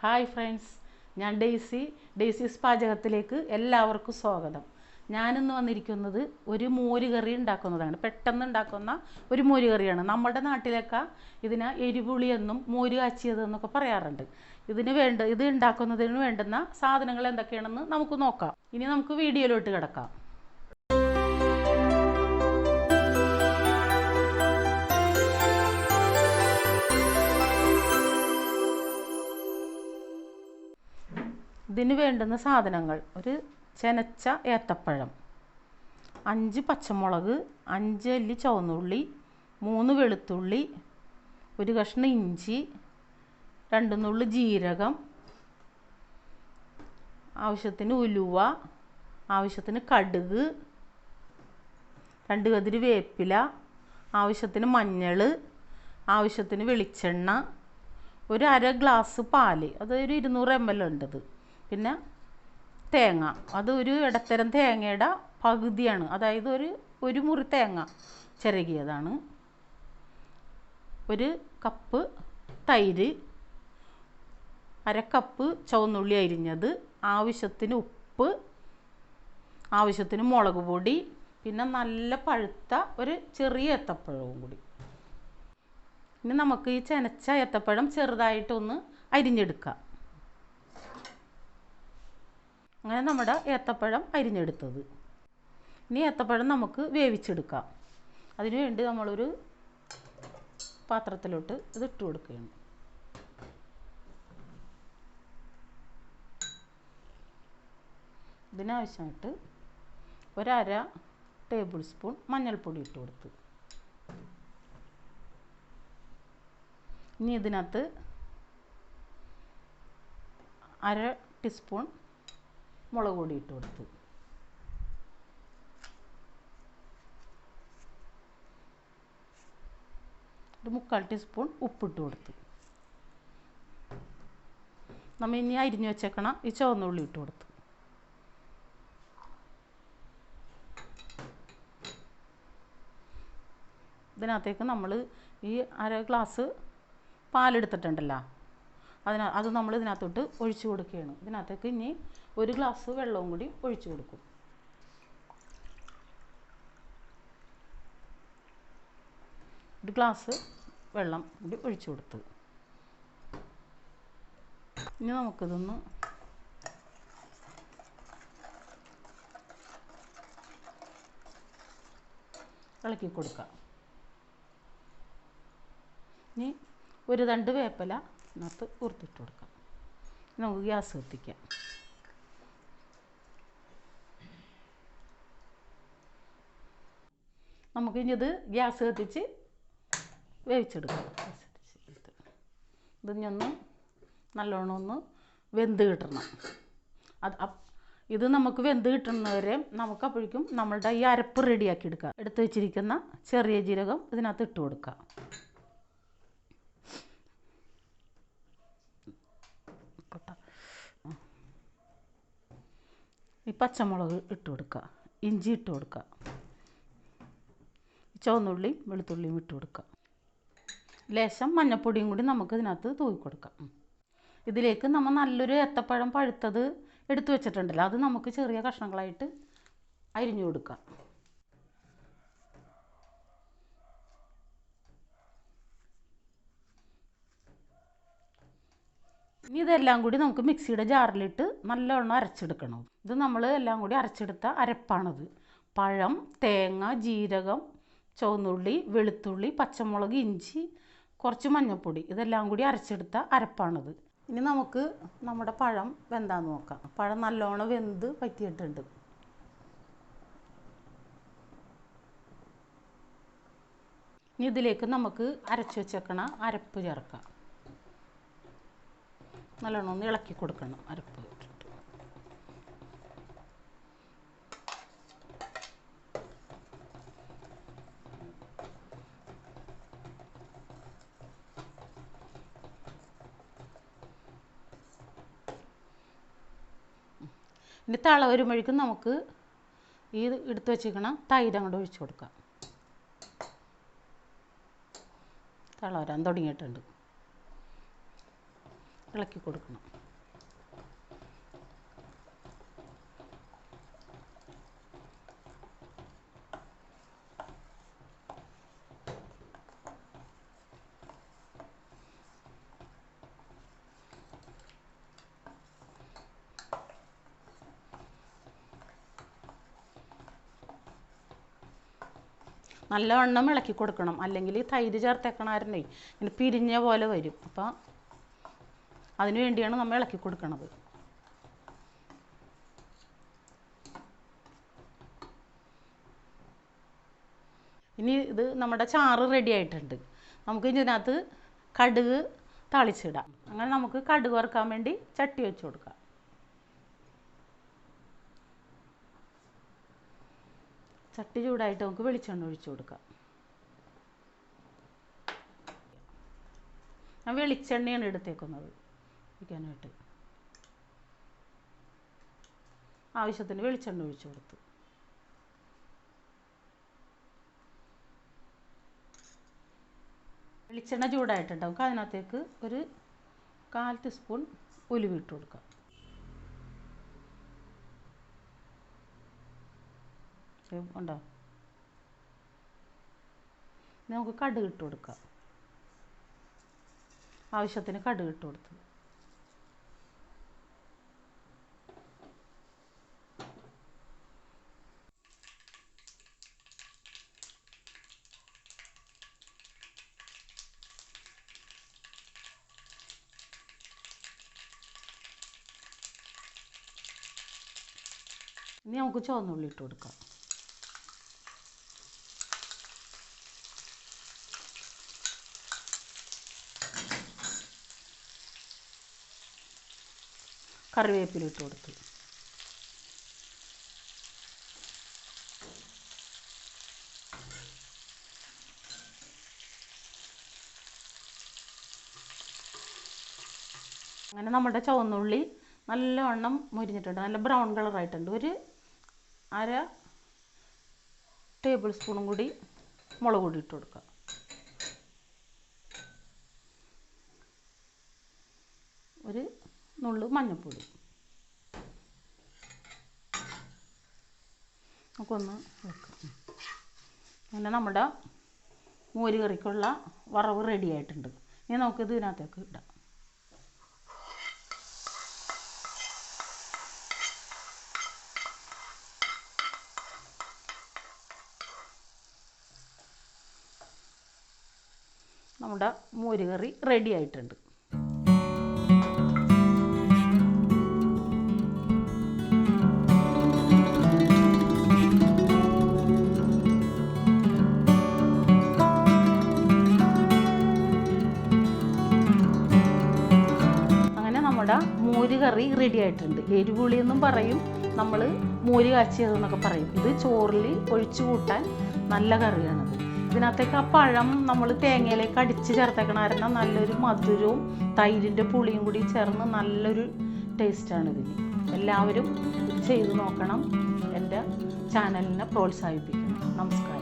Hi friends, ഞാൻ ഡെയ്സീസ് പാചകത്തിലേക്ക് എല്ലാവർക്കും സ്വാഗതം. ഞാനിന്ന് വന്നിരിക്കുന്നത് ഒരു മോര് കറി ഉണ്ടാക്കുന്നതാണ്. പെട്ടെന്ന് ഉണ്ടാക്കുന്ന ഒരു മോര് കറിയാണ്. നമ്മുടെ നാട്ടിലൊക്കെ ഇതിനെ എരിപുളി എന്നും മോര് കാച്ചിയതെന്നൊക്കെ പറയാറുണ്ട്. ഇത് ഉണ്ടാക്കുന്നതിന് വേണ്ടുന്ന സാധനങ്ങൾ എന്തൊക്കെയാണെന്ന് നമുക്ക് നോക്കാം. ഇനി നമുക്ക് വീഡിയോയിലോട്ട് കിടക്കാം. ഇതിന് വേണ്ടുന്ന സാധനങ്ങൾ: ഒരു ചെനച്ച ഏത്തപ്പഴം, 5 പച്ചമുളക്, 5 അല്ലി ചുവന്നുള്ളി, 3 വെളുത്തുള്ളി, ഒരു കഷ്ണം ഇഞ്ചി, 2 നുള്ളി ജീരകം, ആവശ്യത്തിന് ഉലുവ, ആവശ്യത്തിന് കടുക്, 2 കതിര് വേപ്പില, ആവശ്യത്തിന് മഞ്ഞൾ, ആവശ്യത്തിന് വെളിച്ചെണ്ണ, ഒരു അര ഗ്ലാസ് പാല്, അതൊരു 200 ml ഉണ്ടത്. പിന്നെ തേങ്ങ, അത് ഒരു ഇടത്തരം തേങ്ങയുടെ പകുതിയാണ്, അതായത് ഒരു മുറി തേങ്ങ ചിരകിയതാണ്. ഒരു കപ്പ് തൈര്, അര കപ്പ് ചുവന്നുള്ളി അരിഞ്ഞത്, ആവശ്യത്തിന് ഉപ്പ്, ആവശ്യത്തിന് മുളക് പൊടി, പിന്നെ നല്ല പഴുത്ത ഒരു ചെറിയ ഏത്തപ്പഴവും കൂടി. ഇനി നമുക്ക് ഈ ചെനച്ച ഏത്തപ്പഴം ചെറുതായിട്ടൊന്ന് അരിഞ്ഞെടുക്കാം. അങ്ങനെ നമ്മുടെ ഏത്തപ്പഴം അരിഞ്ഞെടുത്തത്. ഇനി ഏത്തപ്പഴം നമുക്ക് വേവിച്ചെടുക്കാം. അതിനുവേണ്ടി നമ്മളൊരു പാത്രത്തിലോട്ട് ഇത് ഇട്ട് കൊടുക്കുകയാണ്. ഇതിനാവശ്യമായിട്ട് ഒരര ടേബിൾ സ്പൂൺ മഞ്ഞൾപ്പൊടി ഇട്ട് കൊടുത്ത്, ഇനി ഇതിനകത്ത് അര ടീസ്പൂൺ മുളക് പൊടി ഇട്ട് കൊടുത്ത്, ഒരു 3/4 ടീസ്പൂൺ ഉപ്പിട്ട് കൊടുത്ത്, നമ്മൾ ഇനി അരിഞ്ഞു വെച്ചേക്കണം ഈ ചുവന്നുള്ളി ഇട്ട് കൊടുത്ത്, ഇതിനകത്തേക്ക് നമ്മൾ ഈ അര ഗ്ലാസ് പാലെടുത്തിട്ടുണ്ടല്ലോ, അത് നമ്മൾ ഇതിനകത്തോട്ട് ഒഴിച്ചു കൊടുക്കുകയാണ്. ഇതിനകത്തേക്ക് ഇനി ഒരു ഗ്ലാസ് വെള്ളവും കൂടി ഒഴിച്ചു കൊടുക്കും. ഒരു ഗ്ലാസ് വെള്ളം കൂടി ഒഴിച്ചു കൊടുത്ത് ഇനി നമുക്കിതൊന്ന് ഇളക്കി കൊടുക്കാം. ഇനി ഒരു തണ്ട് വേപ്പില ഇതിനകത്ത് ഊർത്തിട്ട് കൊടുക്കാം. നമുക്ക് ഗ്യാസ് കത്തിക്കാം. നമുക്കിനി ഇത് ഗ്യാസ് കത്തിച്ച് വേവിച്ചെടുക്കാം. ഇതിനൊന്ന് നല്ലോണം ഒന്ന് വെന്ത് കിട്ടണം. ഇത് നമുക്ക് വെന്ത് കിട്ടുന്നവരെ നമുക്ക് അപ്പോഴേക്കും നമ്മളുടെ ഈ അരപ്പ് റെഡിയാക്കി എടുക്കാം. എടുത്ത് വെച്ചിരിക്കുന്ന ചെറിയ ജീരകം ഇതിനകത്ത് ഇട്ട് കൊടുക്കാം. ഈ പച്ചമുളക് ഇട്ട് കൊടുക്കുക, ഇഞ്ചി ഇട്ട് കൊടുക്കുക, ചുവന്നുള്ളിയും വെളുത്തുള്ളിയും ഇട്ട് കൊടുക്കുക. ലേശം മഞ്ഞൾപ്പൊടിയും കൂടി നമുക്ക് ഇതിനകത്ത് തൂക്കി കൊടുക്കാം. ഇതിലേക്ക് നമ്മൾ നല്ലൊരു ഏത്തപ്പഴം പഴുത്തത് എടുത്തു വെച്ചിട്ടുണ്ടല്ലോ, അത് നമുക്ക് ചെറിയ കഷ്ണങ്ങളായിട്ട് അരിഞ്ഞു കൊടുക്കാം. ഇനി ഇതെല്ലാം കൂടി നമുക്ക് മിക്സിയുടെ ജാറിലിട്ട് നല്ലവണ്ണം അരച്ചെടുക്കണം. ഇത് നമ്മൾ എല്ലാം കൂടി അരച്ചെടുത്ത അരപ്പാണത്. പഴം, തേങ്ങ, ജീരകം, ചുവന്നുള്ളി, വെളുത്തുള്ളി, പച്ചമുളക്, ഇഞ്ചി, കുറച്ച് മഞ്ഞൾപ്പൊടി, ഇതെല്ലാം കൂടി അരച്ചെടുത്ത അരപ്പാണത്. ഇനി നമുക്ക് നമ്മുടെ പഴം വെന്താന്ന് നോക്കാം. പഴം നല്ലോണം വെന്ത് പറ്റിയിട്ടുണ്ട്. ഇനി ഇതിലേക്ക് നമുക്ക് അരച്ച് വെച്ചേക്കണ അരപ്പ് ചേർക്കാം. നല്ലോണം ഒന്ന് ഇളക്കി കൊടുക്കണം അരപ്പ്. ഇനി തള വരുമ്പോഴേക്കും നമുക്ക് ഈ എടുത്ത് വെച്ചിരിക്കണം തൈര് അങ്ങോട്ട് ഒഴിച്ചു കൊടുക്കാം. തള വരാൻ തുടങ്ങിയിട്ടുണ്ട്. ഇളക്കി കൊടുക്കണം. നല്ലവണ്ണം ഇളക്കി കൊടുക്കണം, അല്ലെങ്കിൽ തൈര് ചേർത്തേക്കണായിരുന്നേ ഇങ്ങനെ പിരിഞ്ഞ പോലെ വരും. അപ്പോൾ അതിനു വേണ്ടിയാണ് നമ്മൾ ഇളക്കി കൊടുക്കണത്. ഇനി ഇത് നമ്മുടെ ചാറ് റെഡി ആയിട്ടുണ്ട്. നമുക്ക് ഇതിനകത്ത് കടുക് താളിച്ചിടാം. അങ്ങനെ നമുക്ക് കടുക് വറുക്കാൻ വേണ്ടി ചട്ടി വെച്ച് കൊടുക്കാം. ചട്ടി ചൂടായിട്ട് നമുക്ക് വെളിച്ചെണ്ണ ഒഴിച്ചു കൊടുക്കാം. ഞാൻ വെളിച്ചെണ്ണയാണ് എടുത്തേക്കുന്നത് ഒഴിക്കാനായിട്ട്. ആവശ്യത്തിന് വെളിച്ചെണ്ണ ഒഴിച്ചു കൊടുത്തു. വെളിച്ചെണ്ണ ചൂടായിട്ടുണ്ടാവും. അതിനകത്തേക്ക് ഒരു 1/4 ടീസ്പൂൺ ഉലുവ ഇട്ട് കൊടുക്കാം. ഉണ്ടോ? നമുക്ക് കടുക് ഇട്ട് കൊടുക്കാം. ആവശ്യത്തിന് കടുക് ഇട്ട് കൊടുത്തു. ഇനി നമുക്ക് ചുവന്നുള്ളി ഇട്ട് കൊടുക്കാം. കറിവേപ്പില ഇട്ട് കൊടുത്തു. അങ്ങനെ നമ്മുടെ ചുവന്നുള്ളി നല്ലവണ്ണം മുരിഞ്ഞിട്ടുണ്ട്, നല്ല ബ്രൗൺ കളറായിട്ടുണ്ട്. ഒരു 1/2 ടേബിൾ സ്പൂണും കൂടി മുളക് പൊടി ഇട്ട് കൊടുക്കുക. ഒരു നുള്ളു മഞ്ഞൾപ്പൊടി. നമുക്കൊന്ന് വെക്കാം. അങ്ങനെ നമ്മുടെ മോര് കറിക്കുള്ള വറവ് റെഡി ആയിട്ടുണ്ട്. ഇനി നമുക്കിത് ഇതിനകത്തേക്ക് ഇടാം. നമ്മുടെ മോര് കറി റെഡി ആയിട്ടുണ്ട്. മോര് കറി റെഡി ആയിട്ടുണ്ട്. എരുപുളി എന്നും പറയും, നമ്മൾ മോര് കാച്ചിയതെന്നൊക്കെ പറയും. ഇത് ചോറിൽ ഒഴിച്ചു കൂട്ടാൻ നല്ല കറിയാണത്. ഇതിനകത്തേക്ക് ആ പഴം നമ്മൾ തേങ്ങയിലേക്ക് അടിച്ച് ചേർത്തേക്കണമായിരുന്ന നല്ലൊരു മധുരവും തൈരിൻ്റെ പുളിയും കൂടി ചേർന്ന് നല്ലൊരു ടേസ്റ്റാണ് ഇതിന്. എല്ലാവരും ഇത് ചെയ്ത് നോക്കണം. എൻ്റെ ചാനലിനെ പ്രോത്സാഹിപ്പിക്കണം. നമസ്കാരം.